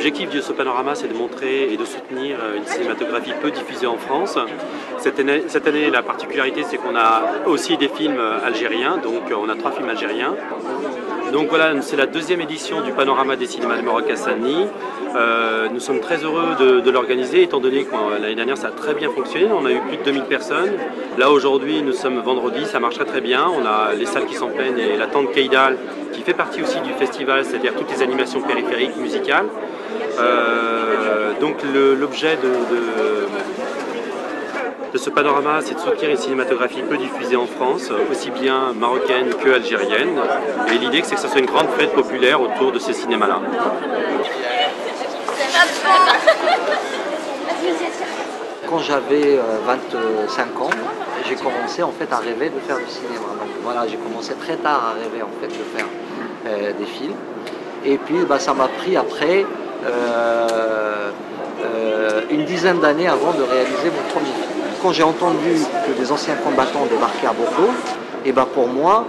L'objectif de ce panorama, c'est de montrer et de soutenir une cinématographie peu diffusée en France. Cette année, la particularité, c'est qu'on a aussi des films algériens, donc on a 3 films algériens. Donc voilà, c'est la 2e édition du Panorama des cinémas de Maroc à Saint-Denis. Nous sommes très heureux de l'organiser, étant donné que l'année dernière ça a très bien fonctionné, on a eu plus de 2000 personnes. Là aujourd'hui, nous sommes vendredi, ça marche très bien, on a les salles qui sont pleines et la tente Keidal qui fait partie aussi du festival, c'est-à-dire toutes les animations périphériques, musicales. Donc l'objet de ce panorama, c'est de soutenir une cinématographie peu diffusée en France, aussi bien marocaine que algérienne. Et l'idée, c'est que ce soit une grande fête populaire autour de ces cinémas-là. Quand j'avais 25 ans, j'ai commencé en fait à rêver de faire du cinéma. Donc voilà, j'ai commencé très tard à rêver en fait de faire des films. Et puis ça m'a pris après une dizaine d'années avant de réaliser mon premier film. Quand j'ai entendu que des anciens combattants débarquaient à Bordeaux, et pour moi,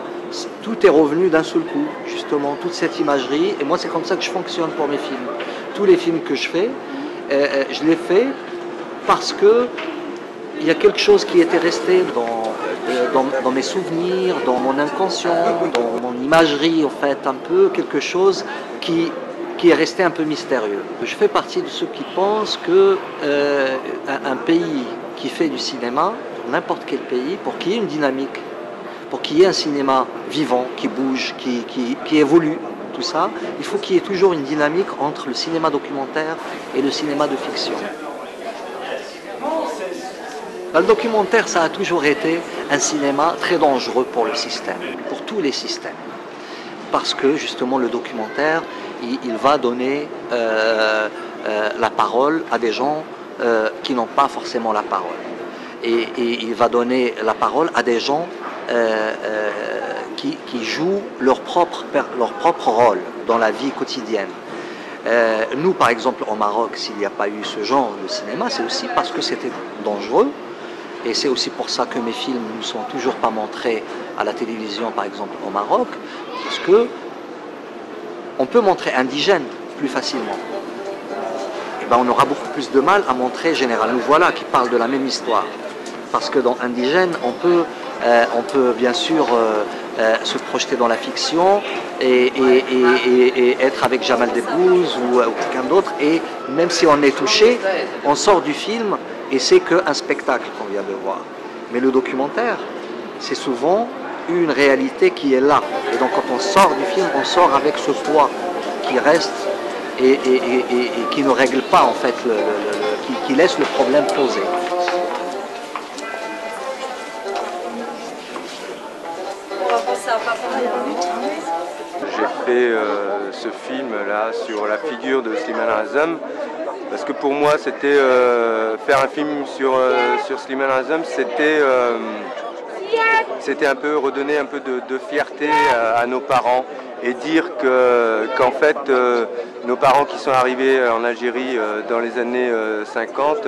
tout est revenu d'un seul coup, justement, toute cette imagerie. Et moi, c'est comme ça que je fonctionne pour mes films. Tous les films que je fais, je les fais parce que il y a quelque chose qui était resté dans mes souvenirs, dans mon inconscient, dans mon imagerie, en fait, un peu quelque chose qui est resté un peu mystérieux. Je fais partie de ceux qui pensent que un pays qui fait du cinéma, n'importe quel pays, pour qu'il y ait une dynamique, pour qu'il y ait un cinéma vivant, qui bouge, qui évolue, tout ça, il faut qu'il y ait toujours une dynamique entre le cinéma documentaire et le cinéma de fiction. Le documentaire, ça a toujours été un cinéma très dangereux pour le système, pour tous les systèmes. Parce que justement le documentaire, il va donner la parole à des gens qui n'ont pas forcément la parole. Et il va donner la parole à des gens qui jouent leur propre rôle dans la vie quotidienne. Nous, par exemple, au Maroc, s'il n'y a pas eu ce genre de cinéma, c'est aussi parce que c'était dangereux. Et c'est aussi pour ça que mes films ne sont toujours pas montrés à la télévision, par exemple, au Maroc, parce que on peut montrer indigène plus facilement. On aura beaucoup plus de mal à montrer Général Nous Voilà, qui parle de la même histoire. Parce que dans Indigène, on peut bien sûr se projeter dans la fiction et être avec Jamal Debbouze ou quelqu'un d'autre. Et même si on est touché, on sort du film et c'est qu'un spectacle qu'on vient de voir. Mais le documentaire, c'est souvent une réalité qui est là. Et donc quand on sort du film, on sort avec ce poids qui reste et qui ne règle pas en fait, qui laisse le problème posé. J'ai fait ce film-là sur la figure de Slimane Azam parce que pour moi, c'était faire un film sur Slimane Azam, c'était un peu redonner un peu de fierté à nos parents et dire qu'en fait, nos parents qui sont arrivés en Algérie dans les années 50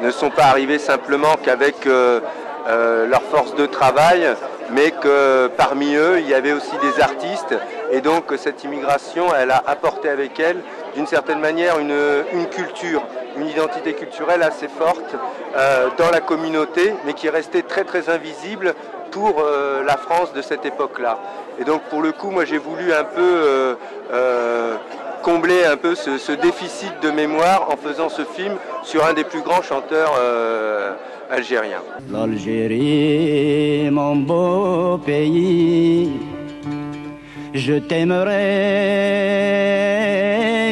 ne sont pas arrivés simplement qu'avec leur force de travail, mais que parmi eux, il y avait aussi des artistes. Et donc, cette immigration, elle a apporté avec elle, d'une certaine manière, une culture, une identité culturelle assez forte dans la communauté, mais qui est restée très, très invisible pour la France de cette époque-là. Et donc, pour le coup, moi, j'ai voulu un peu combler un peu ce déficit de mémoire en faisant ce film sur un des plus grands chanteurs algériens. L'Algérie, mon beau pays, je t'aimerai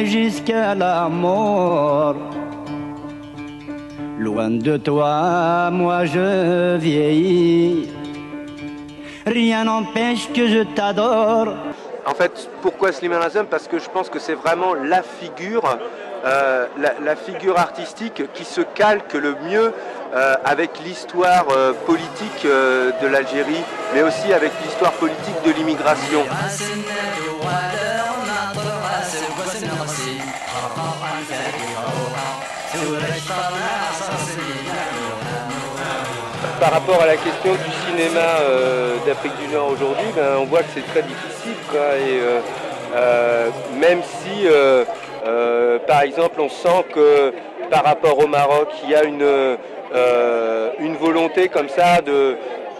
jusqu'à la mort. Loin de toi, moi je vieillis, rien n'empêche que je t'adore. En fait, pourquoi Slimane Azam? Parce que je pense que c'est vraiment la figure artistique qui se calque le mieux avec l'histoire politique de l'Algérie, mais aussi avec l'histoire politique de l'immigration. Par rapport à la question du cinéma d'Afrique du Nord aujourd'hui, on voit que c'est très difficile, quoi, et même si Par exemple, on sent que par rapport au Maroc, il y a une volonté comme ça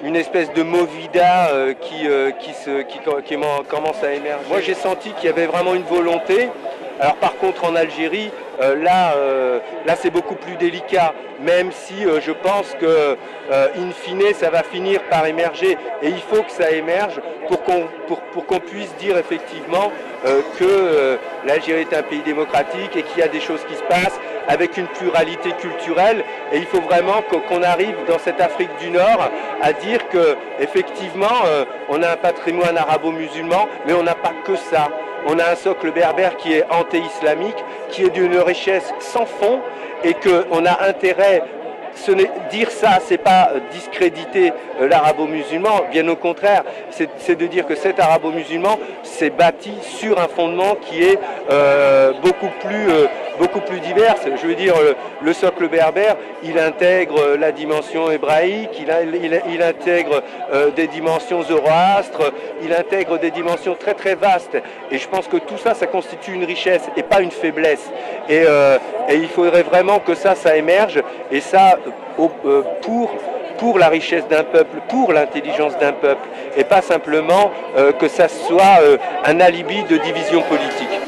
une espèce de movida qui commence à émerger. Moi j'ai senti qu'il y avait vraiment une volonté. Alors par contre en Algérie, là c'est beaucoup plus délicat, même si je pense que in fine ça va finir par émerger et il faut que ça émerge pour qu'on puisse dire effectivement que l'Algérie est un pays démocratique et qu'il y a des choses qui se passent avec une pluralité culturelle, et il faut vraiment qu'on arrive dans cette Afrique du Nord à dire que effectivement on a un patrimoine arabo-musulman, mais on n'a pas que ça. On a un socle berbère qui est anté-islamique, qui est d'une richesse sans fond, et qu'on a intérêt. Dire ça, c'est pas discréditer l'arabo-musulman, bien au contraire, c'est de dire que cet arabo-musulman s'est bâti sur un fondement qui est beaucoup plus divers. Je veux dire, le socle berbère, il intègre la dimension hébraïque, il intègre des dimensions zoroastres, il intègre des dimensions très très vastes. Et je pense que tout ça, ça constitue une richesse et pas une faiblesse. Et il faudrait vraiment que ça émerge, et ça pour la richesse d'un peuple, pour l'intelligence d'un peuple, et pas simplement que ça soit un alibi de division politique.